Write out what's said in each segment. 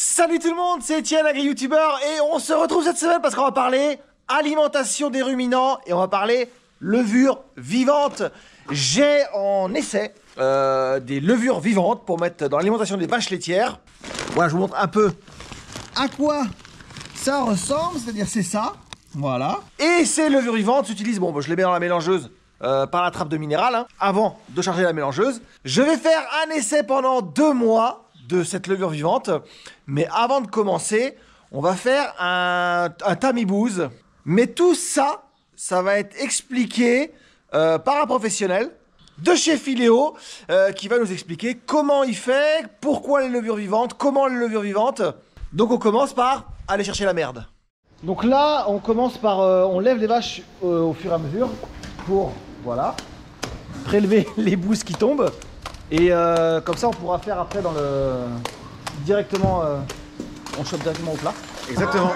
Salut tout le monde, c'est Etienne, agri-youtubeur, et on se retrouve cette semaine parce qu'on va parler alimentation des ruminants et on va parler levure vivante. J'ai en essai des levures vivantes pour mettre dans l'alimentation des vaches laitières. Voilà, je vous montre un peu à quoi ça ressemble, c'est-à-dire c'est ça, voilà. Et ces levures vivantes s'utilisent, bon, je les mets dans la mélangeuse par la trappe de minéral, hein, avant de charger la mélangeuse. Je vais faire un essai pendant 2 mois de cette levure vivante, mais avant de commencer, on va faire un tamibouze. Mais tout ça, ça va être expliqué par un professionnel de chez Philéo qui va nous expliquer comment il fait, pourquoi les levures vivantes, comment les levures vivantes. Donc on commence par aller chercher la merde. Donc là, on commence par, on lève les vaches au fur et à mesure pour, voilà, prélever les bouses qui tombent. Et comme ça, on pourra faire après dans le... directement... on chope directement au plat. Exactement.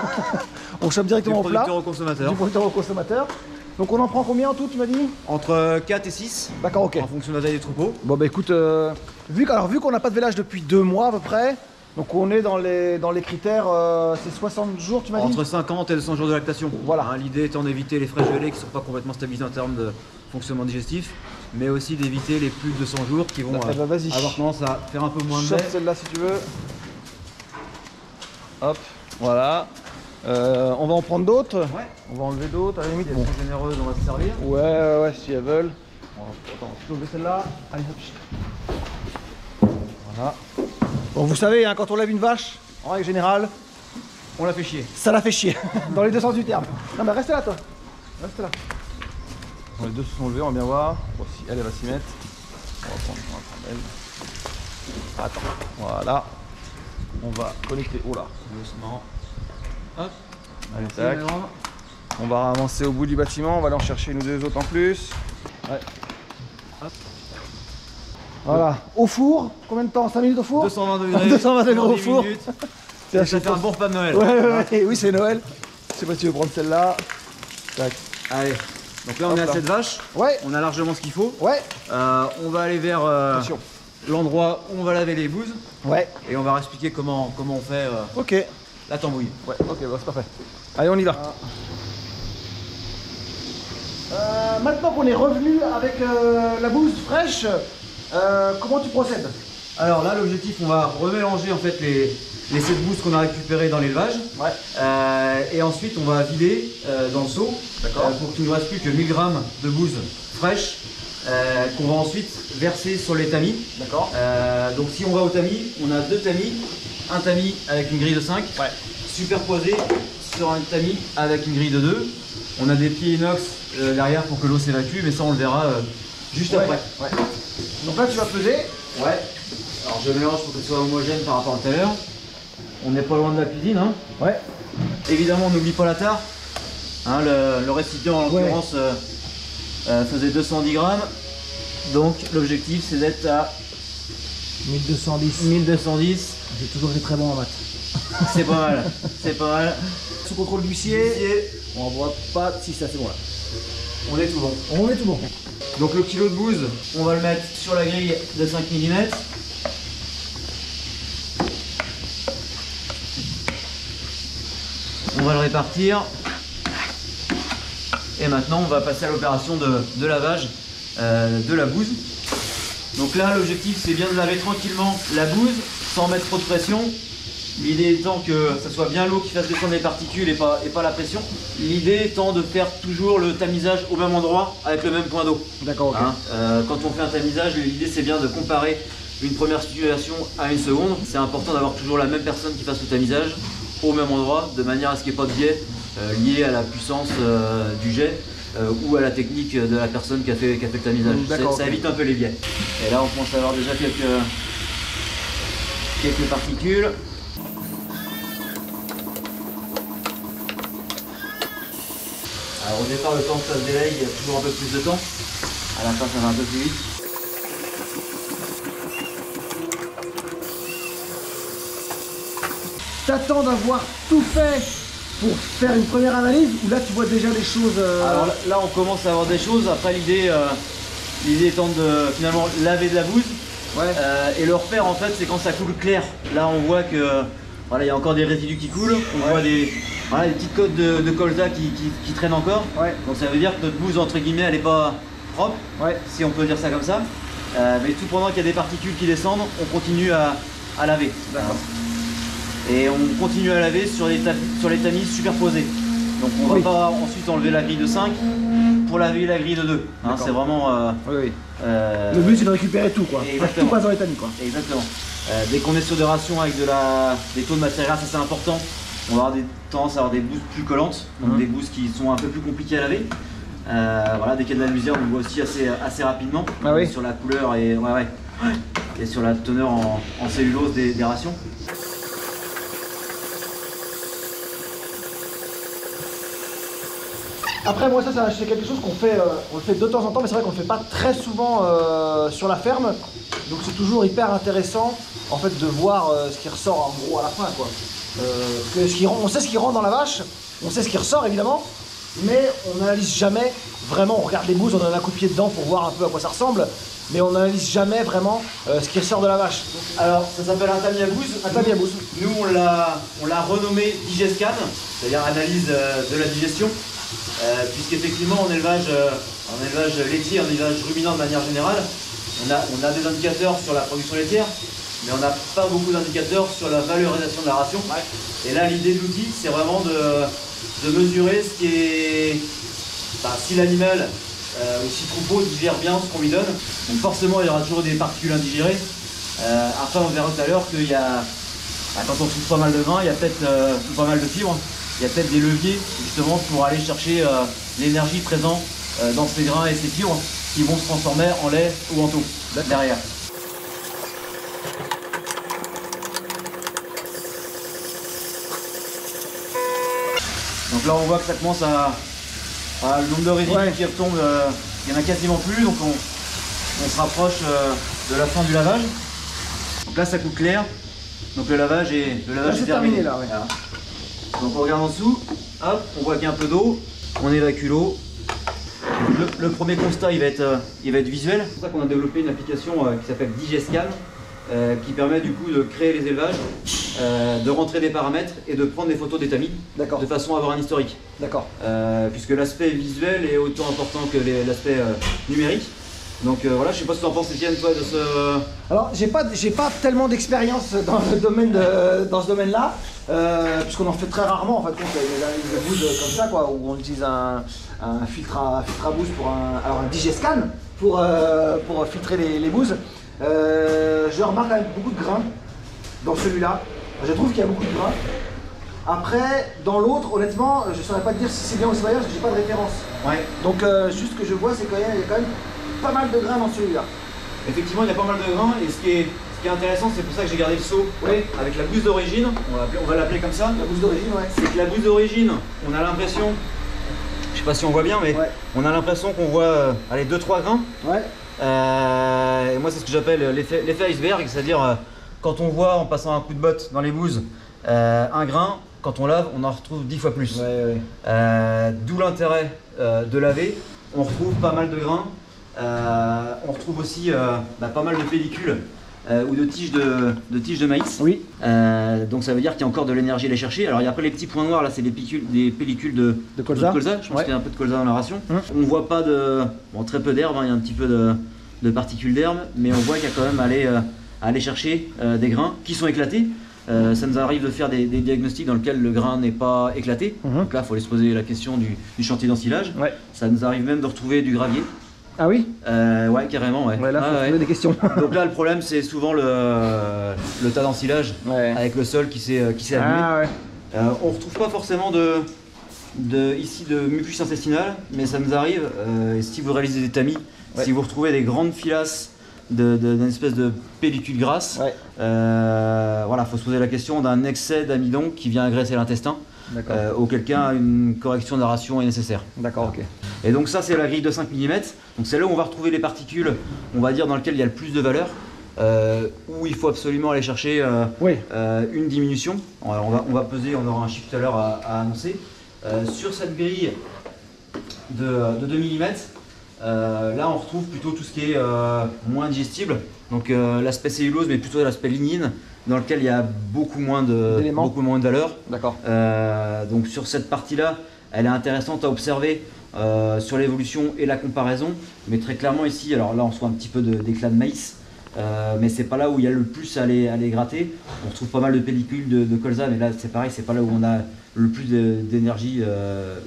On chope directement au plat. Du producteur au consommateur. Du producteur au consommateur. Donc on en prend combien en tout, tu m'as dit? Entre 4 et 6. D'accord, ok. En fonction de la taille des troupeaux. Bon bah écoute, vu qu'on n'a pas de vélage depuis 2 mois à peu près, donc on est dans les critères, c'est 60 jours, tu m'as dit? Entre 50 et 200 jours de lactation. Voilà. Hein, l'idée étant d'éviter les frais gelés qui ne sont pas complètement stabilisés en termes de fonctionnement digestif, mais aussi d'éviter les plus de 200 jours qui vont avoir tendance à faire un peu moins de Chope lait. celle-là si tu veux. Hop, voilà. On va en prendre d'autres. Ouais. On va enlever d'autres, à la limite. Si elles sont généreuses, on va se servir. Ouais, si elles veulent. Attends, je peux enlever celle-là. Allez, hop. Voilà. Bon, vous savez, hein, quand on lève une vache, en règle générale, On la fait chier. ça la fait chier. Dans les deux sens du terme. Non, mais reste là, toi. Reste là. Bon, les deux se sont levés, on va bien voir. Bon, si elle va s'y mettre. On va prendre elle. Attends, voilà. On va connecter. Oh là. Doucement. Hop. Allez, Merci, tac. madame. On va avancer au bout du bâtiment, on va aller en chercher une ou deux autres en plus. Ouais. Hop. Voilà. Au four, combien de temps? 5 minutes au four? 220 degrés. 220 degrés au 10 four. minutes. C'est Et ça fait un bon repas de Noël. Ouais, oui, c'est Noël. Je sais pas si tu veux prendre celle-là. Tac. Allez. Donc là, on Hop est à là. cette vache. Ouais, On a largement ce qu'il faut. ouais. On va aller vers Attention. l'endroit où on va laver les bouses Ouais. et on va expliquer comment on fait Ok. la tambouille. Ouais, ok, bah, c'est parfait. Allez, on y va. Maintenant qu'on est revenu avec la bouse fraîche, comment tu procèdes? Alors là, l'objectif, on va remélanger en fait les 7 bouses qu'on a récupérées dans l'élevage. Ouais. Et ensuite, on va vider dans le seau pour qu'il ne reste plus que 1000 grammes de bouse fraîche qu'on va ensuite verser sur les tamis. D'accord. Donc si on va au tamis, on a 2 tamis. Un tamis avec une grille de 5, Ouais. superposé sur un tamis avec une grille de 2. On a des pieds inox derrière pour que l'eau s'évacue, mais ça on le verra juste après. Ouais. Donc là, tu vas peser. Ouais. Alors je mélange pour que ce soit homogène par rapport à tout à l'heure. On n'est pas loin de la cuisine. Hein. Ouais. Évidemment, on n'oublie pas la tare. Hein, le récipient en l'occurrence faisait 210 grammes. Donc l'objectif c'est d'être à 1210. 1210. J'ai toujours été très bon en maths. C'est pas mal. C'est pas mal. Sous contrôle d'huissier. On voit pas si ça c'est bon là. On est tout bon. On est tout bon. Donc le kilo de bouse, on va le mettre sur la grille de 5 mm. On va le répartir. Et maintenant on va passer à l'opération de lavage de la bouse. Donc là l'objectif c'est bien de laver tranquillement la bouse sans mettre trop de pression. L'idée étant que ce soit bien l'eau qui fasse descendre les particules et pas la pression. L'idée étant de faire toujours le tamisage au même endroit avec le même point d'eau. D'accord, ok. Hein, quand on fait un tamisage, l'idée c'est bien de comparer une première situation à une seconde. C'est important d'avoir toujours la même personne qui fasse le tamisage au même endroit, de manière à ce qu'il n'y ait pas de biais lié à la puissance du jet ou à la technique de la personne qui a fait le tamisage. Ça évite un peu les biais. Et là on commence à avoir déjà quelques particules. Alors au départ, le temps que ça se délaye, il y a toujours un peu plus de temps. À la fin, ça va un peu plus vite. T'attends d'avoir tout fait pour faire une première analyse ou là tu vois déjà des choses Alors là, on commence à avoir des choses. Après, l'idée étant de finalement laver de la bouse. Ouais. Et le repère, en fait, c'est quand ça coule clair. Là, on voit que Voilà, il y a encore des résidus qui coulent, on voit des petites côtes de colza qui traînent encore. Ouais. Donc ça veut dire que notre bouse entre guillemets elle n'est pas propre, si on peut dire ça comme ça. Mais tout pendant qu'il y a des particules qui descendent, on continue à laver. Et on continue à laver sur les tamis superposés. Donc on ne va pas ensuite enlever la grille de 5 pour laver la grille de 2. Hein, c'est vraiment... le but c'est de récupérer tout quoi. Tout passe dans les tamis quoi. Exactement. Dès qu'on est sur des rations avec des taux de matière grasse assez importants, on va avoir tendance à avoir des bouses plus collantes, donc des bouses qui sont un peu plus compliquées à laver. Voilà, dès qu'il y a de la lumière, on le voit aussi assez rapidement sur la couleur et, et sur la teneur en cellulose des rations. Après moi ça c'est quelque chose qu'on fait, on le fait de temps en temps, mais c'est vrai qu'on le fait pas très souvent sur la ferme. Donc c'est toujours hyper intéressant en fait de voir ce qui ressort en gros à la fin quoi. On sait ce qui rentre dans la vache, on sait ce qui ressort évidemment, mais on n'analyse jamais vraiment, on regarde les bouses, on donne un coup de pied dedans pour voir un peu à quoi ça ressemble, mais on n'analyse jamais vraiment ce qui ressort de la vache. Alors ça s'appelle un tamis à bouse. Un tamis à bouse. Nous on l'a renommé Digescan, c'est-à-dire analyse de la digestion, puisqu'effectivement en élevage laitier, en élevage ruminant de manière générale, on a des indicateurs sur la production laitière, mais on n'a pas beaucoup d'indicateurs sur la valorisation de la ration. Et là, l'idée de l'outil, c'est vraiment de mesurer ce qui est, si l'animal ou si le troupeau digère bien ce qu'on lui donne. Donc forcément, il y aura toujours des particules indigérées. Après, on verra tout à l'heure qu'il y a, quand on trouve pas mal de grains, il y a peut-être pas mal de fibres, il y a peut-être des leviers justement pour aller chercher l'énergie présente dans ces grains et ces fibres qui vont se transformer en lait ou en taux derrière. Donc là on voit que ça commence le nombre de résidus qui retombent, il n'y en a quasiment plus, donc on se rapproche de la fin du lavage. Donc là ça coule clair, donc le lavage est terminé. Là, voilà. Donc on regarde en dessous, hop, on voit qu'il y a un peu d'eau, on évacue l'eau. Le premier constat il va être visuel. C'est pour ça qu'on a développé une application qui s'appelle Digescan, qui permet du coup de créer les élevages, de rentrer des paramètres et de prendre des photos des tamis de façon à avoir un historique. D'accord. Puisque l'aspect visuel est autant important que l'aspect numérique. Donc voilà, je sais pas ce que tu en penses Étienne, toi, de ce... Alors j'ai pas tellement d'expérience dans ce domaine-là, puisqu'on en fait très rarement en fait, des analyses de bouses comme ça quoi, où on utilise un filtre à bouses pour un Digescan pour filtrer les bouses. Je remarque quand même beaucoup de grains dans celui-là. Je trouve qu'il y a beaucoup de grains. Après, dans l'autre, honnêtement, je ne saurais pas te dire si c'est bien ou c'est pas bien parce que j'ai pas de référence. Donc juste ce que je vois, c'est qu'il y a quand même pas mal de grains dans celui-là. Effectivement, il y a pas mal de grains et ce qui est intéressant, c'est pour ça que j'ai gardé le seau avec la bouse d'origine, on va l'appeler comme ça. La bouse d'origine, C'est que la bouse d'origine, on a l'impression, je sais pas si on voit bien, mais on a l'impression qu'on voit 2-3 grains. Et moi, c'est ce que j'appelle l'effet iceberg, c'est-à-dire quand on voit en passant un coup de botte dans les bouses un grain, quand on lave, on en retrouve 10 fois plus. D'où l'intérêt de laver, on retrouve pas mal de grains. On retrouve aussi pas mal de pellicules ou de tiges de maïs. Donc ça veut dire qu'il y a encore de l'énergie à aller chercher. Alors il y a après les petits points noirs là, c'est des pellicules de colza. Je pense qu'il y a un peu de colza dans la ration. On voit pas très peu d'herbe, il y a un petit peu de particules d'herbe, mais on voit qu'il y a quand même à aller chercher des grains qui sont éclatés. Ça nous arrive de faire des diagnostics dans lesquels le grain n'est pas éclaté. Donc là, il faut aller se poser la question du chantier d'ensilage. Ça nous arrive même de retrouver du gravier. Ah oui Ouais, carrément. Là, faut poser des questions. Donc là, le problème, c'est souvent le tas d'ensilage avec le sol qui s'est abîmé. On ne retrouve pas forcément ici de mucus intestinal, mais ça nous arrive, et si vous réalisez des tamis, si vous retrouvez des grandes filasses d'une espèce de pellicule grasse, voilà, faut se poser la question d'un excès d'amidon qui vient agresser l'intestin, auquel cas une correction de la ration est nécessaire. Et donc ça, c'est la grille de 5 mm, donc c'est là où on va retrouver les particules, on va dire, dans lesquelles il y a le plus de valeur, où il faut absolument aller chercher une diminution. Alors on va peser, on aura un chiffre tout à l'heure à annoncer. Sur cette grille de 2 mm, là on retrouve plutôt tout ce qui est moins digestible, donc l'aspect cellulose, mais plutôt l'aspect lignine, dans lequel il y a beaucoup moins de valeur. D'accord. Donc sur cette partie-là, elle est intéressante à observer sur l'évolution et la comparaison. Mais très clairement ici, alors là on voit un petit peu d'éclat de maïs. Mais c'est pas là où il y a le plus à aller gratter. On retrouve pas mal de pellicules de colza, mais là c'est pareil, c'est pas là où on a le plus d'énergie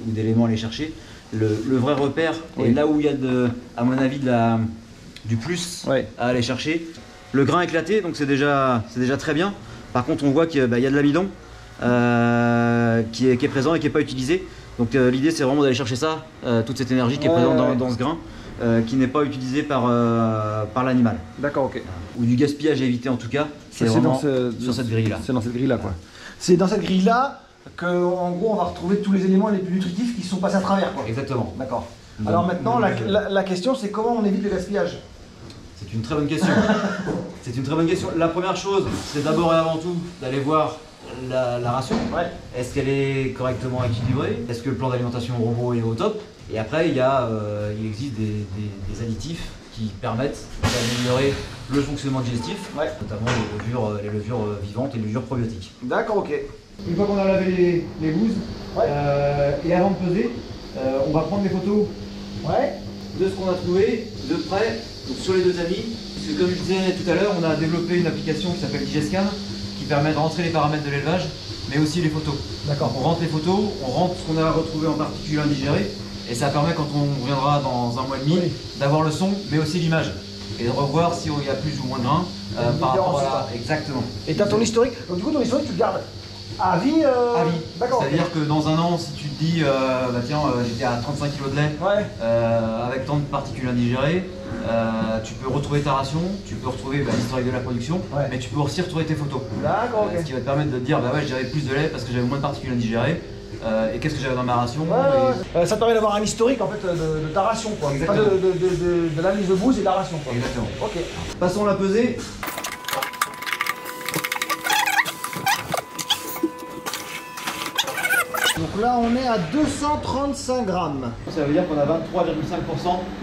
ou d'éléments à aller chercher. Le vrai repère, et là où il y a à mon avis du plus à aller chercher. Le grain éclaté, donc c'est déjà très bien. Par contre on voit qu'il y a de l'amidon qui est présent et qui n'est pas utilisé. Donc l'idée c'est vraiment d'aller chercher ça, toute cette énergie qui est présente dans ce grain. Qui n'est pas utilisé par l'animal. D'accord, ok. Ou du gaspillage à éviter en tout cas. C'est vraiment sur cette grille-là. C'est dans cette grille-là, quoi. C'est dans cette grille-là qu'en gros on va retrouver tous les éléments les plus nutritifs qui sont passés à travers, quoi. Exactement. D'accord. Alors maintenant, la question c'est comment on évite le gaspillage? C'est une très bonne question. C'est une très bonne question. La première chose, c'est d'abord et avant tout d'aller voir la ration. Est-ce qu'elle est correctement équilibrée? Est-ce que le plan d'alimentation robot est au top? Et après, il existe des additifs qui permettent d'améliorer le fonctionnement digestif, notamment les levures vivantes et les levures probiotiques. D'accord, ok. Une fois qu'on a lavé les bouses, et avant de peser, on va prendre des photos de ce qu'on a trouvé de près donc sur les deux amis. Parce que comme je disais tout à l'heure, on a développé une application qui s'appelle Digescan qui permet de rentrer les paramètres de l'élevage, mais aussi les photos. D'accord. On rentre les photos, on rentre ce qu'on a retrouvé en particules indigérées, et ça permet quand on reviendra dans un mois et demi d'avoir le son, mais aussi l'image. Et de revoir s'il y a plus ou moins de grains par rapport à ça. Exactement. Et tu as ton historique, donc du coup ton historique tu le gardes à vie À vie. D'accord. C'est-à-dire que dans un an, si tu te dis, bah tiens, j'étais à 35 kg de lait avec tant de particules indigérées, tu peux retrouver ta ration, tu peux retrouver l'historique de la production, mais tu peux aussi retrouver tes photos. D'accord, ok. Ce qui va te permettre de te dire, bah ouais, j'avais plus de lait parce que j'avais moins de particules indigérées. Et qu'est-ce que j'avais dans ma ration Ça te permet d'avoir un historique en fait de ta ration, quoi. Pas de l'analyse de bouse et de la ration, quoi. Exactement. Ok. Passons la pesée. Donc là on est à 235 grammes. Ça veut dire qu'on a 23,5%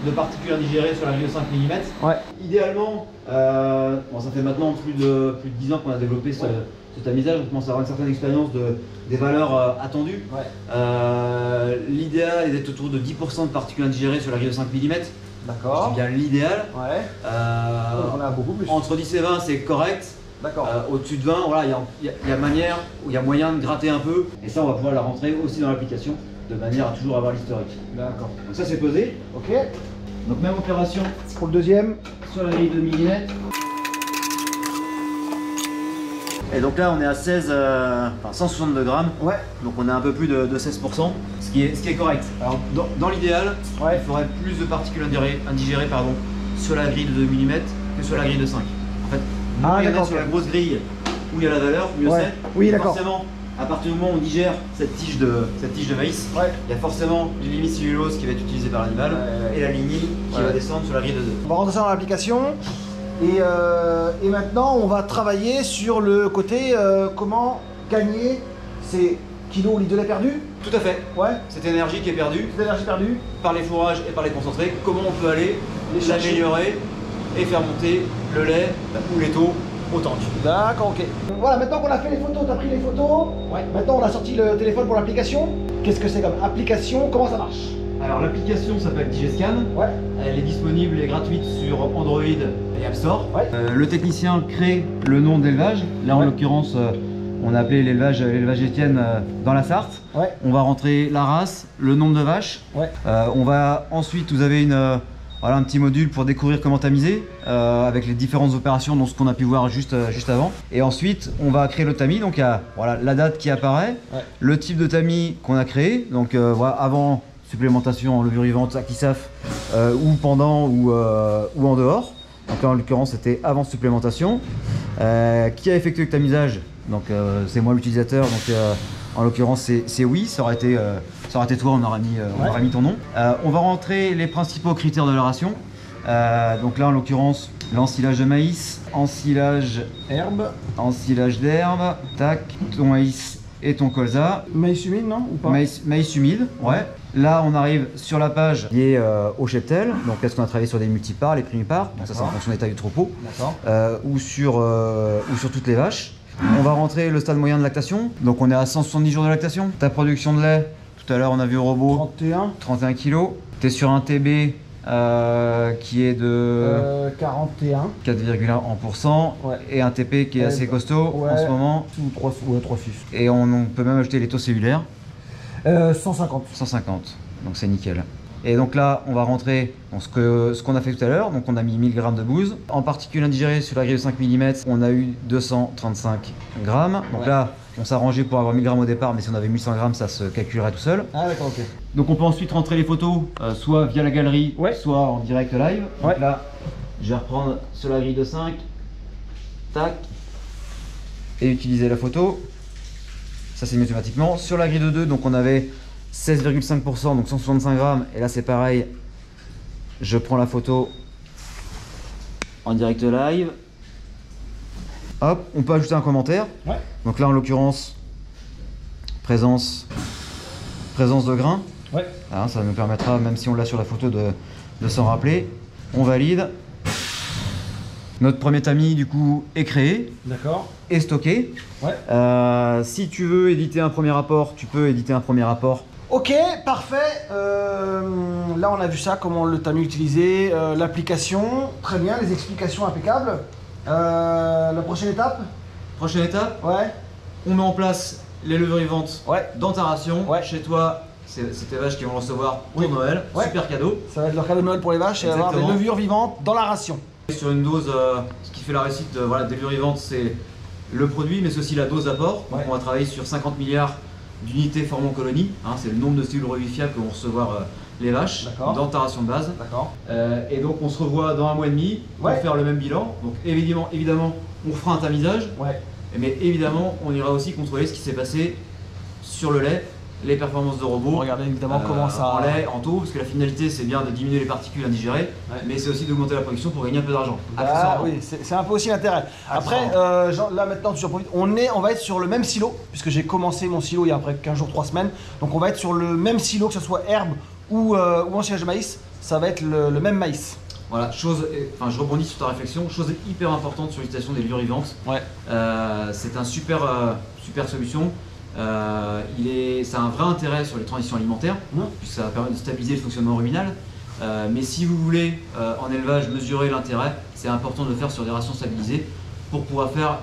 de particules indigérées sur la grille de 5 mm. Idéalement, bon, ça fait maintenant plus de 10 ans qu'on a développé ce tamisage, on commence à avoir une certaine expérience des valeurs attendues. L'idéal est d'être autour de 10% de particules indigérées sur la grille de 5 mm. D'accord. C'est bien l'idéal. On a beaucoup plus. Entre 10 et 20 c'est correct. D'accord. Au-dessus de 20, voilà, il y a manière, où il y a moyen de gratter un peu, et ça on va pouvoir la rentrer aussi dans l'application, de manière à toujours avoir l'historique. D'accord. Donc ça c'est pesé. Ok. Donc même opération pour le deuxième. Sur la grille de mm. Et donc là on est à 162 grammes. Donc on a un peu plus de 16%, ce qui est correct. Alors dans l'idéal, il faudrait plus de particules indigérées sur la grille de 2 mm que sur la grille de 5. En fait, sur la grosse grille où il y a la valeur, mieux c'est. Oui, d'accord. Forcément, à partir du moment où on digère cette tige de maïs, il y a forcément une limite cellulose qui va être utilisée par l'animal et la lignine qui va descendre sur la grille de 2. On va rentrer ça dans l'application et maintenant on va travailler sur le côté comment gagner ces kilos ou litres de lait perdus. Tout à fait. Cette énergie qui est perdue. Cette énergie perdue. Par les fourrages et par les concentrés, comment on peut aller l'améliorer et faire monter le lait ou les taux au tank. D'accord, ok. Voilà, maintenant qu'on a fait les photos, tu as pris les photos. Maintenant on a sorti le téléphone pour l'application. Qu'est-ce que c'est comme application? Comment ça marche? Alors l'application s'appelle Digescan. Elle est disponible et gratuite sur Android et App Store. Le technicien crée le nom d'élevage. Là en l'occurrence, on a appelé l'élevage Étienne dans la Sarthe. On va rentrer la race, le nombre de vaches. On va ensuite, vous avez un petit module pour découvrir comment tamiser avec les différentes opérations, dont ce qu'on a pu voir juste avant. Et ensuite, on va créer le tamis. Donc il y a la date qui apparaît, le type de tamis qu'on a créé. Donc avant supplémentation en levure vivante, actisaf ou pendant ou en dehors. Donc là en l'occurrence c'était avant supplémentation. Qui a effectué le tamisage? Donc c'est moi l'utilisateur. Donc en l'occurrence c'est oui, ça aurait été toi, on aurait mis ton nom. On va rentrer les principaux critères de la ration. Donc là en l'occurrence l'ensilage de maïs, ensilage herbe, ensilage d'herbe, tac, ton maïs et ton colza. Maïs humide, non ou pas? Maïs humide, ouais. Là, on arrive sur la page liée au cheptel. Donc, est-ce qu'on a travaillé sur des multipares, les primipares? Donc, ça, c'est en fonction de l'état du troupeau. D'accord. Ou sur toutes les vaches. On va rentrer le stade moyen de lactation. Donc, on est à 170 jours de lactation. Ta production de lait, tout à l'heure, on a vu au robot 31 kg. Tu es sur un TB qui est de 41. 4,1% Ouais. et un TP qui est assez costaud en ce moment. 3,6. Et on peut même ajouter les taux cellulaires. 150. 150, donc c'est nickel. Et donc là, on va rentrer dans ce qu'on a fait tout à l'heure. Donc on a mis 1000 g de bouse. En particules indigérées sur la grille de 5 mm, on a eu 235 grammes. Donc ouais. Là, on s'est arrangé pour avoir 1000 g au départ, mais si on avait 1100 g, ça se calculerait tout seul. Ah d'accord, ok. Donc on peut ensuite rentrer les photos, soit via la galerie, ouais. soit en direct live. Ouais. Donc là, je vais reprendre sur la grille de 5, tac, et utiliser la photo. Ça c'est mis automatiquement. Sur la grille de 2, donc on avait 16,5%, donc 165 grammes. Et là c'est pareil, je prends la photo en direct live. Hop, on peut ajouter un commentaire. Ouais. Donc là en l'occurrence, présence de grain. Ouais. Hein, ça nous permettra, même si on l'a sur la photo, de s'en rappeler. On valide. Notre premier tamis du coup est créé. D'accord. Et stocké. Ouais. Si tu veux éditer un premier rapport, tu peux éditer un premier rapport. Ok, parfait. Là on a vu ça, comment le tamis utilisé, l'application, très bien, les explications impeccables. La prochaine étape? Prochaine étape, ouais. On met en place les levures vivantes, ouais. Dans ta ration. Ouais. Chez toi, c'est tes vaches qui vont recevoir pour oui. Noël. Ouais. Super cadeau. Ça va être leur cadeau de Noël pour les vaches. Exactement. Et avoir des levures vivantes dans la ration. Sur une dose, ce qui fait la réussite des levures vivantes, c'est le produit, mais c'est aussi la dose d'apport. Donc ouais. on va travailler sur 50 milliards d'unités formant colonie. Hein, c'est le nombre de cellules revivifiables que vont recevoir les vaches dans ta ration de base. Et donc on se revoit dans 1 mois et demi pour faire le même bilan. Donc évidemment on fera un tamisage, mais évidemment on ira aussi contrôler ce qui s'est passé sur le lait, les performances de robot. Regardez évidemment comment ça... En lait, en taux, parce que la finalité c'est bien de diminuer les particules indigérées, mais c'est aussi d'augmenter la production pour gagner un peu d'argent. Ah oui, c'est un peu aussi l'intérêt. Après, là maintenant tu en profites, on va être sur le même silo, puisque j'ai commencé mon silo il y a après 15 jours, 3 semaines. Donc on va être sur le même silo, que ce soit herbe ou ensilage de maïs, ça va être le même maïs. Voilà, je rebondis sur ta réflexion, chose hyper importante sur l'utilisation des levures vivantes. Ouais. C'est un super solution. Ça a un vrai intérêt sur les transitions alimentaires, puisque ça va permettre de stabiliser le fonctionnement ruminal. Mais si vous voulez en élevage mesurer l'intérêt, c'est important de le faire sur des rations stabilisées pour pouvoir faire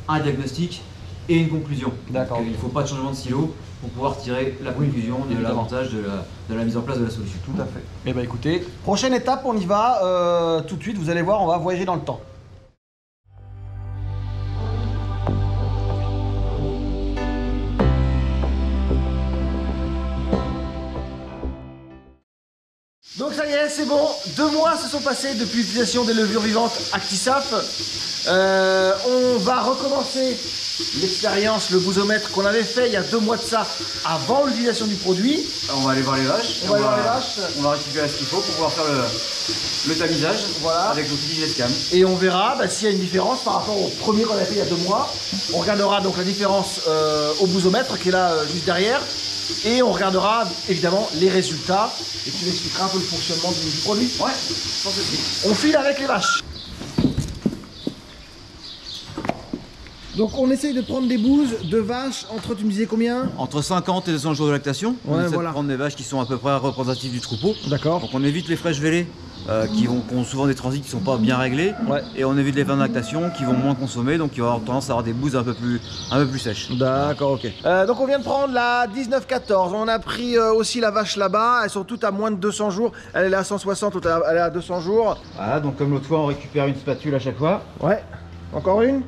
un diagnostic et une conclusion. D'accord. Il ne faut pas de changement de silo pour pouvoir tirer la conclusion de l'avantage de la mise en place de la solution. Tout à fait. Eh bien écoutez, prochaine étape, on y va tout de suite, vous allez voir, on va voyager dans le temps. Donc ça y est, c'est bon, 2 mois se sont passés depuis l'utilisation des levures vivantes Actisaf. On va recommencer l'expérience, le bousomètre qu'on avait fait il y a 2 mois de ça, avant l'utilisation du produit. On va aller voir les vaches. On va récupérer ce qu'il faut pour pouvoir faire le tamisage avec l'outil Digescam. Et on verra s'il y a une différence par rapport au premier qu'on a fait il y a 2 mois. On regardera donc la différence au bousomètre qui est là juste derrière. Et on regardera évidemment les résultats et tu m'expliqueras un peu le fonctionnement du produit. Ouais, sans souci. On file avec les vaches. Donc on essaye de prendre des bouses de vaches entre, tu me disais combien? Entre 50 et 200 jours de lactation. On essaie de prendre des vaches qui sont à peu près représentatives du troupeau. D'accord. Donc on évite les fraîches vélées qui ont souvent des transits qui ne sont pas bien réglés. Ouais. Et on évite les vins de lactation qui vont moins consommer, donc qui vont avoir tendance à avoir des bouses un peu plus sèches. D'accord, ok. Donc on vient de prendre la 19-14. On a pris aussi la vache là-bas. Elles sont toutes à moins de 200 jours. Elle est à 160, elle est à 200 jours. Voilà, donc comme l'autre fois, on récupère une spatule à chaque fois. Ouais. Encore une?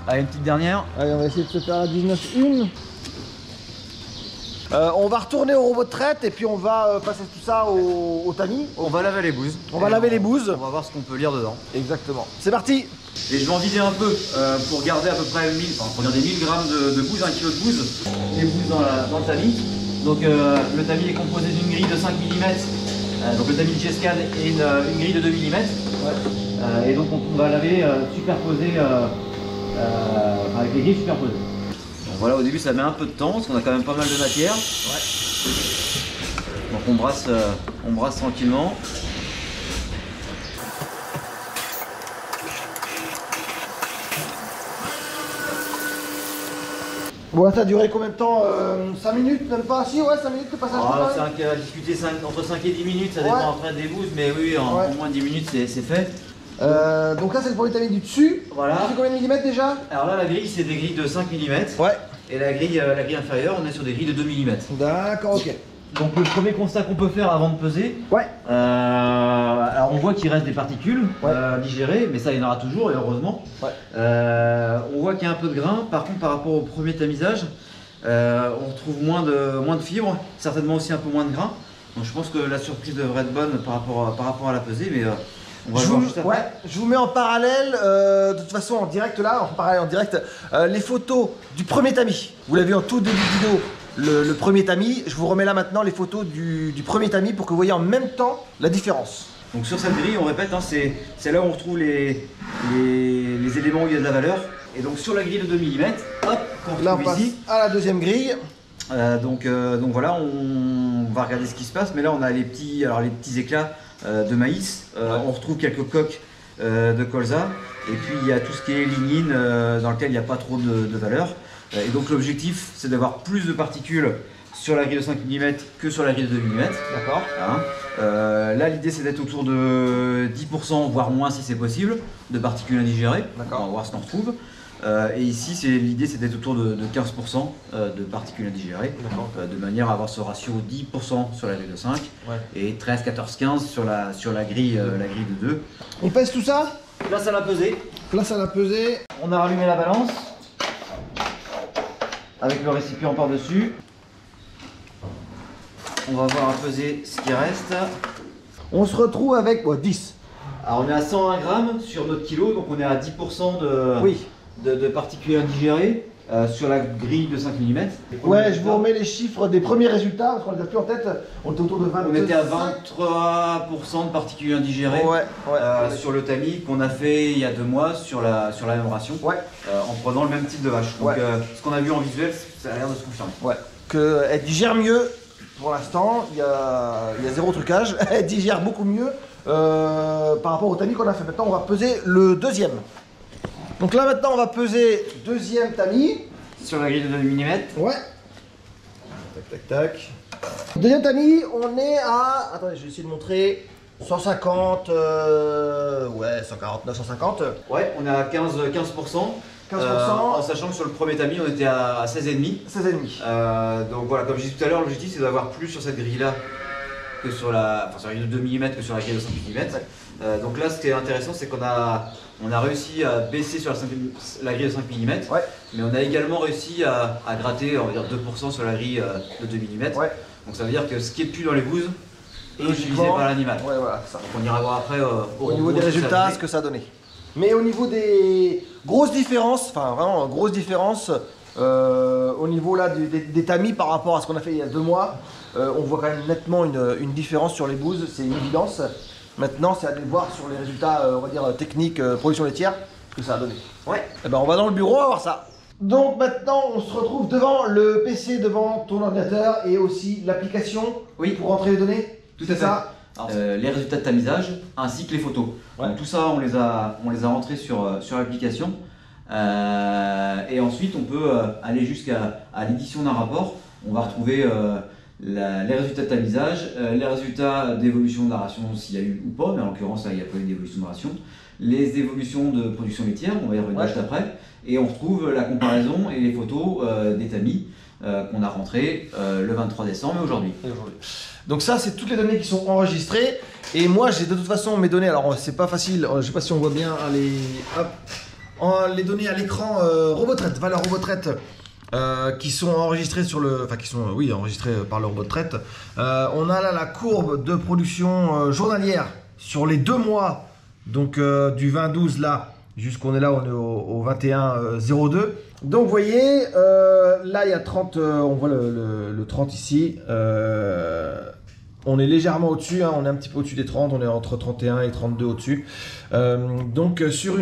Allez, une petite dernière. Allez, on va essayer de se faire la 19-1. On va retourner au robot de traite et puis on va passer tout ça au tamis. On va laver les bouses. On va laver les bouses. On va voir ce qu'on peut lire dedans. Exactement. C'est parti. Et je vais en vider un peu pour garder à peu près 1000, pour dire des 1000 grammes de bouses, 1 kg de bouses. Les bouses dans le tamis. Donc le tamis est composé d'une grille de 5 mm. Donc le tamis Digescam et une grille de 2 mm. Ouais. Et donc on va laver superposé avec les grilles superposées. Voilà, au début ça met un peu de temps parce qu'on a quand même pas mal de matière. Ouais. Donc on brasse tranquillement. Bon, ça a duré combien de temps 5 minutes, même pas? Si, ouais, 5 minutes le passage. À discuter entre 5 et 10 minutes, ça dépend après des bouses, mais oui, en moins de 10 minutes c'est fait. Donc là c'est le premier tamis du dessus. Voilà. Ça fait combien de millimètres déjà? Alors là la grille c'est des grilles de 5 mm. Ouais. Et la grille inférieure on est sur des grilles de 2 mm. D'accord, ok. Donc le premier constat qu'on peut faire avant de peser, Ouais. alors on voit qu'il reste des particules digérées, mais ça il y en aura toujours et heureusement. Ouais. On voit qu'il y a un peu de grain, par contre par rapport au premier tamisage, on retrouve moins de fibres, certainement aussi un peu moins de grain. Donc je pense que la surprise devrait être bonne par rapport à la pesée, mais on va voir juste après. Ouais, je vous mets en parallèle, de toute façon en direct là, en direct, les photos du premier tamis. Vous l'avez vu en tout début de vidéo. Le premier tamis, je vous remets là maintenant les photos du premier tamis pour que vous voyez en même temps la différence. Donc sur cette grille, on répète, hein, c'est là où on retrouve les éléments où il y a de la valeur. Et donc sur la grille de 2 mm, hop, qu'on Là on retrouve passe ici. à la deuxième grille. Donc voilà, on va regarder ce qui se passe. Mais là on a les petits éclats de maïs. On retrouve quelques coques de colza. Et puis il y a tout ce qui est lignine dans lequel il n'y a pas trop de valeur. Et donc l'objectif c'est d'avoir plus de particules sur la grille de 5 mm que sur la grille de 2 mm. D'accord. Hein. Là l'idée c'est d'être autour de 10% voire moins si c'est possible de particules indigérées. D'accord. On va voir ce qu'on retrouve. Et ici l'idée c'est d'être autour de 15% de particules indigérées. De manière à avoir ce ratio 10% sur la grille de 5 et 13, 14, 15 sur la grille de 2. On pèse tout ça? Place à la pesée. Place à la pesée. On a rallumé la balance avec le récipient par-dessus. On va voir à peser ce qui reste. On se retrouve avec 10. Alors on est à 101 grammes sur notre kilo, donc on est à 10% de particules indigérées sur la grille de 5 mm. Ouais, je vous remets les chiffres des premiers résultats parce qu'on les a plus en tête. On était autour de 20. On était à 23% de particules indigérées sur le tamis qu'on a fait il y a 2 mois sur la même ration, en prenant le même type de vache. Donc ce qu'on a vu en visuel, ça a l'air de se confirmer. Ouais, qu'elle digère mieux pour l'instant, il y a zéro trucage, elle digère beaucoup mieux par rapport au tamis qu'on a fait. Maintenant on va peser le deuxième. Donc là maintenant on va peser deuxième tamis. Sur la grille de 2 mm. Ouais. Tac tac tac. Deuxième tamis, on est à... Attendez, je vais essayer de montrer. 150, 149, 150. Ouais, on est à 15%. 15%. En sachant que sur le premier tamis, on était à 16,5. 16,5. Donc voilà, comme je disais tout à l'heure, l'objectif c'est d'avoir plus sur cette grille-là que sur la grille de 2 mm que sur la grille de 5 mm. Donc là, ce qui est intéressant, c'est qu'on a réussi à baisser sur la grille de 5 mm, mais on a également réussi à gratter, on va dire 2% sur la grille de 2 mm. Donc ça veut dire que ce qui est plus dans les bouses est utilisé par l'animal. Ouais, voilà, ça. Donc on ira voir après au niveau des résultats ce que ça a donné. Mais au niveau des grosses différences, enfin vraiment grosses différences, au niveau là des tamis par rapport à ce qu'on a fait il y a 2 mois, on voit quand même nettement une différence sur les bouses, c'est une évidence. Maintenant c'est à aller voir sur les résultats, on va dire techniques, production laitière, ce que ça a donné. Ouais. Et ben on va dans le bureau, on va voir ça. Donc maintenant on se retrouve devant le PC, devant ton ordinateur et aussi l'application pour rentrer les données. Tout à fait. Alors, les résultats de tamisage ainsi que les photos. Donc tout ça on les a rentrés sur l'application et ensuite on peut aller jusqu'à l'édition d'un rapport. On va retrouver les résultats de tamisage, les résultats d'évolution de la ration s'il y a eu ou pas, mais en l'occurrence il n'y a pas eu d'évolution de la ration, les évolutions de production laitière, on va y revenir juste après, et on retrouve la comparaison et les photos des tamis qu'on a rentrés le 23 décembre et aujourd'hui. Donc ça c'est toutes les données qui sont enregistrées et moi j'ai de toute façon mes données, alors c'est pas facile, je sais pas si on voit bien les données à l'écran Robotraite, valeur Robotraite qui sont enregistrées sur le, enfin qui sont enregistrées par le Robotraite. On a là la courbe de production journalière sur les 2 mois, donc du 20-12 là jusqu'on est là, on est au 21-02. Donc vous voyez, là il y a 30, on voit le 30 ici, on est légèrement au-dessus, on est un petit peu au-dessus des 30, on est entre 31 et 32 au-dessus. Donc sur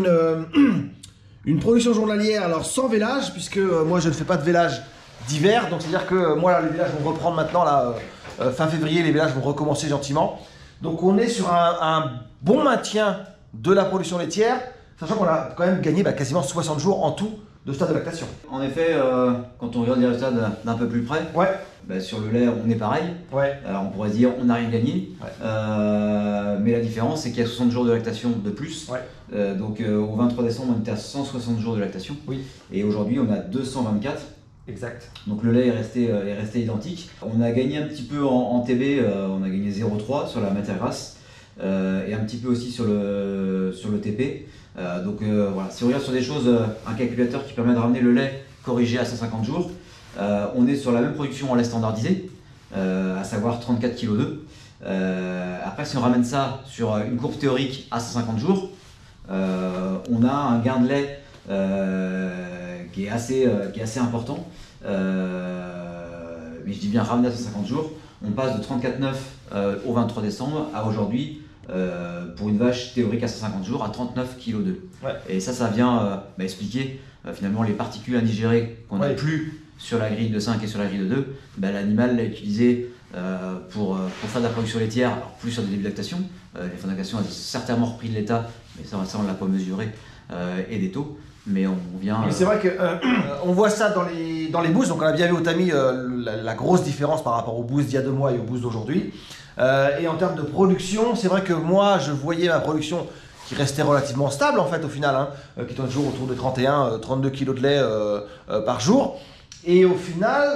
Une production journalière, alors sans vélage, puisque moi je ne fais pas de vélage d'hiver, donc c'est-à-dire que moi là, les vélages vont reprendre maintenant, là, fin février, les vélages vont recommencer gentiment. Donc on est sur un bon maintien de la production laitière, sachant qu'on a quand même gagné quasiment 60 jours en tout de stade de lactation. En effet, quand on regarde les résultats d'un peu plus près, sur le lait on est pareil. On pourrait se dire on n'a rien gagné, mais la différence c'est qu'il y a 60 jours de lactation de plus. Donc au 23 décembre on était à 160 jours de lactation, et aujourd'hui on a 224. Exact. Donc le lait est resté identique. On a gagné un petit peu en TB, on a gagné 0,3 sur la matière grasse, et un petit peu aussi sur le TP. Voilà, si on regarde sur des choses, un calculateur qui permet de ramener le lait corrigé à 150 jours, on est sur la même production en lait standardisé, à savoir 34 kg d'œufs. Après, si on ramène ça sur une courbe théorique à 150 jours, on a un gain de lait qui est assez important. Mais je dis bien ramené à 150 jours, on passe de 34,9 au 23 décembre à aujourd'hui, pour une vache théorique à 150 jours, à 39 kg d'œufs. Et ça vient expliquer finalement les particules indigérées qu'on n'a plus sur la grille de 5 et sur la grille de 2. L'animal l'a utilisé pour faire de la production laitière, alors plus sur des débuts de lactation. Les fins de lactation ont certainement repris de l'état, mais ça on ne l'a pas mesuré, et des taux. Mais on vient. C'est vrai que on voit ça dans les boosts. Donc on a bien vu au tamis la grosse différence par rapport au boost d'il y a 2 mois et au boost d'aujourd'hui. Et en termes de production, c'est vrai que moi je voyais ma production qui restait relativement stable en fait au final, qui tourne toujours autour de 31-32 kg de lait par jour. Et au final,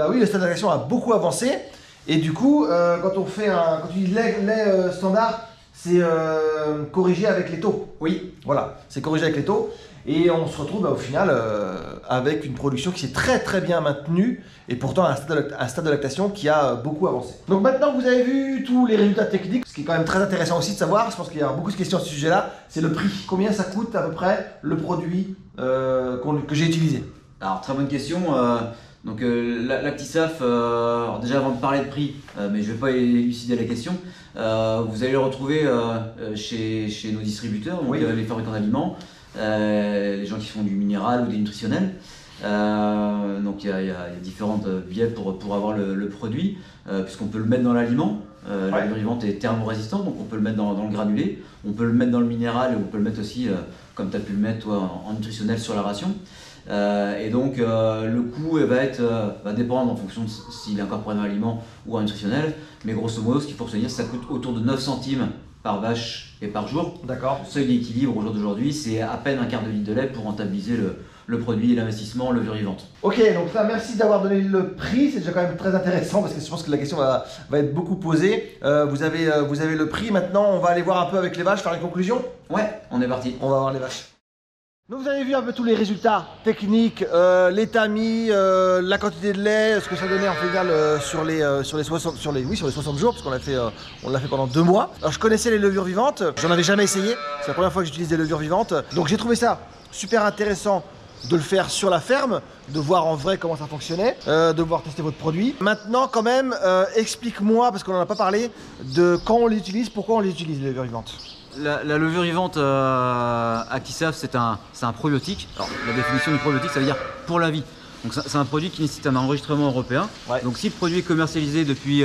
oui, le stade de lactation a beaucoup avancé. Et du coup, quand tu dis lait standard, c'est corrigé avec les taux. Oui. Voilà, c'est corrigé avec les taux. Et on se retrouve au final avec une production qui s'est très très bien maintenue, et pourtant un stade de lactation qui a beaucoup avancé. Donc maintenant que vous avez vu tous les résultats techniques, ce qui est quand même très intéressant aussi de savoir, je pense qu'il y a beaucoup de questions à ce sujet-là, c'est le prix. Combien ça coûte à peu près le produit que j'ai utilisé? Alors très bonne question. L'Actisaf, déjà avant de parler de prix, mais je ne vais pas élucider la question, vous allez le retrouver chez nos distributeurs, donc les fabricants d'aliments, les gens qui font du minéral ou des nutritionnels. Donc il y a différents biais pour avoir le produit, puisqu'on peut le mettre dans l'aliment. La levure vivante est thermorésistante, donc on peut le mettre dans le granulé, on peut le mettre dans le minéral, et on peut le mettre aussi, comme tu as pu le mettre toi, en nutritionnel sur la ration. Et donc le coût va dépendre en fonction de s'il est incorporé dans l'aliment ou en nutritionnel, mais grosso modo ce qu'il faut retenir, ça coûte autour de 9 centimes par vache et par jour. D'accord. Le seuil d'équilibre au jour d'aujourd'hui, c'est à peine un quart de litre de lait pour rentabiliser le produit et l'investissement en levure vivante. Ok, donc là merci d'avoir donné le prix, c'est déjà quand même très intéressant parce que je pense que la question va être beaucoup posée. Vous avez le prix, maintenant on va aller voir un peu avec les vaches, faire une conclusion. Ouais, on est parti. On va voir les vaches. Donc vous avez vu un peu tous les résultats techniques, les tamis, la quantité de lait, ce que ça donnait en final sur les 60 jours, parce qu'on l'a fait pendant 2 mois. Alors je connaissais les levures vivantes, j'en avais jamais essayé, c'est la première fois que j'utilise des levures vivantes. Donc j'ai trouvé ça super intéressant de le faire sur la ferme, de voir en vrai comment ça fonctionnait, de pouvoir tester votre produit. Maintenant quand même, explique-moi, parce qu'on n'en a pas parlé, de quand on l'utilise, pourquoi on les utilise les levures vivantes. La levure vivante Actisaf, c'est un probiotique. Alors, la définition du probiotique, ça veut dire pour la vie. Donc c'est un produit qui nécessite un enregistrement européen. Donc si le produit est commercialisé depuis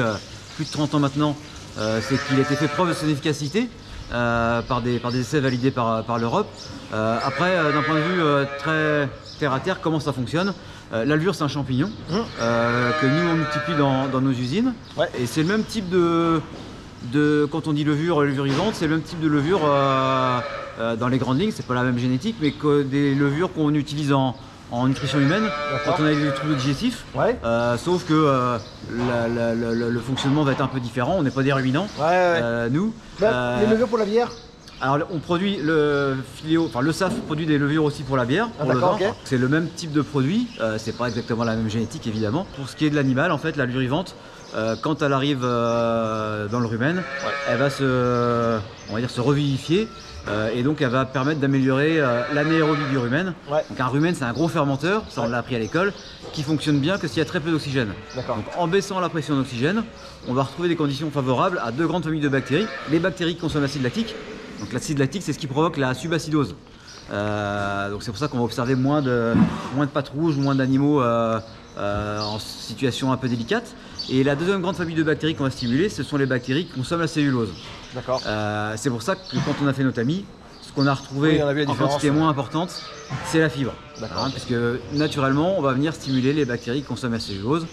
plus de 30 ans maintenant, c'est qu'il a été fait preuve de son efficacité par des essais validés par l'Europe. Après, d'un point de vue très terre à terre, comment ça fonctionne? La levure, c'est un champignon que nous on multiplie dans nos usines. Et c'est le même type quand on dit levure vivante, c'est le même type de levure dans les grandes lignes, c'est pas la même génétique, mais que des levures qu'on utilise en nutrition humaine quand on a des troubles digestifs. Sauf que le fonctionnement va être un peu différent, on n'est pas des ruminants, nous. Les levures pour la bière? Alors on produit le SAF produit des levures aussi pour la bière, pour le vin. C'est le même type de produit, c'est pas exactement la même génétique évidemment. Pour ce qui est de l'animal, en fait, la levure vivante, quand elle arrive dans le rumen, elle va se revivifier, et donc elle va permettre d'améliorer l'anaérobie du rumen. Donc un rumen, c'est un gros fermenteur, ça on l'a appris à l'école, qui fonctionne bien que s'il y a très peu d'oxygène. Donc en baissant la pression d'oxygène, on va retrouver des conditions favorables à 2 grandes familles de bactéries. Les bactéries qui consomment l'acide lactique. Donc l'acide lactique, c'est ce qui provoque la subacidose. Donc c'est pour ça qu'on va observer moins de pattes rouges, moins d'animaux en situation un peu délicate. Et la deuxième grande famille de bactéries qu'on va stimuler, ce sont les bactéries qui consomment la cellulose. D'accord. C'est pour ça que quand on a fait nos tamis, ce qu'on a retrouvé en quantité moins importante, c'est la fibre. Hein, puisque naturellement, on va venir stimuler les bactéries qui consomment la cellulose.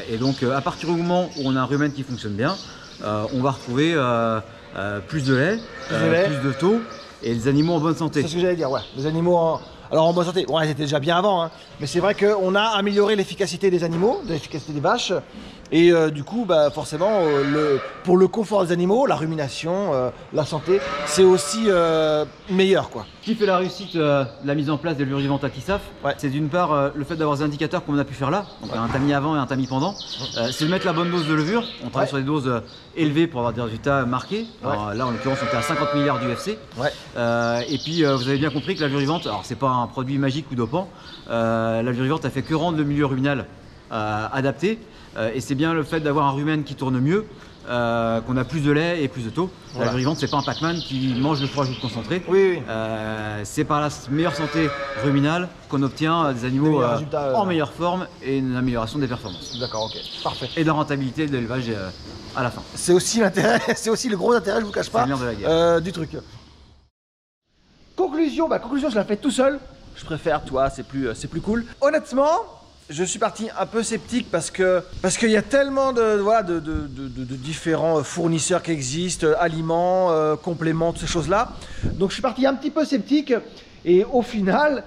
Et donc, à partir du moment où on a un rumen qui fonctionne bien, on va retrouver plus de lait, plus de taux et les animaux en bonne santé. C'est ce que j'allais dire, ouais. Les animaux alors en bonne santé, bon, ils étaient déjà bien avant, hein. Mais c'est vrai qu'on a amélioré l'efficacité des animaux, l'efficacité des vaches. Et du coup, bah, forcément, pour le confort des animaux, la rumination, la santé, c'est aussi meilleur, quoi. Ce qui fait la réussite de la mise en place des levures vivantes Actisaf, c'est d'une part le fait d'avoir des indicateurs comme on a pu faire là, donc un tamis avant et un tamis pendant, c'est de mettre la bonne dose de levure. On travaille sur des doses élevées pour avoir des résultats marqués. Alors, là, en l'occurrence, on était à 50 milliards d'UFC. Et puis, vous avez bien compris que la levure vivante, alors c'est pas un produit magique ou dopant, la levure vivante, elle fait que rendre le milieu ruminal adapté. Et c'est bien le fait d'avoir un rumen qui tourne mieux, qu'on a plus de lait et plus de taux. La levure vivante, c'est pas un Pac-Man qui mange le fourrage concentré. C'est par la meilleure santé ruminale qu'on obtient des animaux en meilleure forme et une amélioration des performances. D'accord, ok, parfait. Et de la rentabilité de l'élevage à la fin. C'est aussi l'intérêt, c'est aussi le gros intérêt, je vous cache pas, de la guerre. du truc. Conclusion, conclusion, je la fais tout seul. Je préfère, toi, c'est plus cool. Honnêtement, je suis parti un peu sceptique parce qu'il y a tellement de différents fournisseurs qui existent, aliments, compléments, toutes ces choses-là. Donc je suis parti un petit peu sceptique et au final,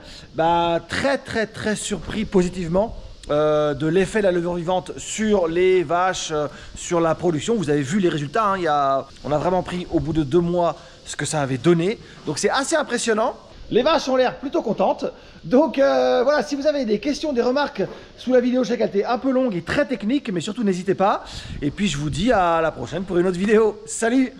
très surpris positivement de l'effet de la levure vivante sur les vaches, sur la production. Vous avez vu les résultats, hein, on a vraiment pris au bout de 2 mois ce que ça avait donné. Donc c'est assez impressionnant. Les vaches ont l'air plutôt contentes. Donc voilà, si vous avez des questions, des remarques sous la vidéo, je sais qu'elle était un peu longue et très technique, mais surtout n'hésitez pas. Et puis je vous dis à la prochaine pour une autre vidéo. Salut!